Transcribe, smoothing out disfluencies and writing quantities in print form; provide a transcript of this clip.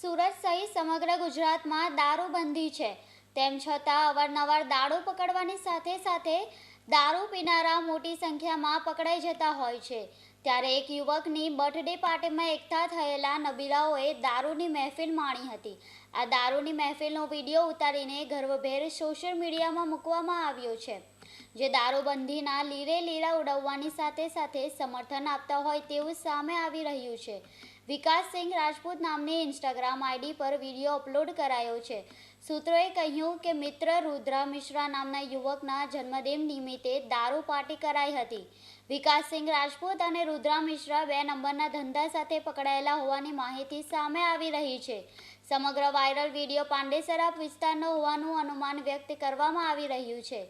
સુરત સહિત સમગ્ર ગુજરાતમાં દારૂબંધી છે, તેમ છતાં અવારનવાર દારૂ પકડવાની સાથે સાથે દારૂ પીનારા મોટી સંખ્યામાં પકડાઈ જતા હોય છે. ત્યારે એક યુવકની બર્થડે પાર્ટીમાં એકઠા થયેલા નબીરાઓએ દારૂની મહેફિલ માણી હતી. આ દારૂની મહેફિલનો વિડીયો ઉતારીને ગર્વભેર સોશિયલ મીડિયામાં મૂકવામાં આવ્યો છે, જે દારૂબંધીના લીરે લીરા ઉડાવવાની સાથે સાથે સમર્થન આપતા હોય તેવું સામે આવી રહ્યું છે. વિકાસસિંહ રાજપૂત નામની ઇન્સ્ટાગ્રામ આઈડી પર વિડીયો અપલોડ કરાયો છે. સૂત્રોએ કહ્યું કે મિત્ર રુદ્રા મિશ્રા નામના યુવકના જન્મદિન નિમિત્તે દારૂ પાર્ટી કરાઈ હતી. વિકાસસિંહ રાજપૂત અને રુદ્રા મિશ્રા 2 નંબરના ધંધા સાથે પકડાયેલા હોવાની માહિતી સામે આવી રહી છે. સમગ્ર વાયરલ વિડીયો પાંડેસરા વિસ્તારનો હોવાનું અનુમાન વ્યક્ત કરવામાં આવી રહ્યું છે.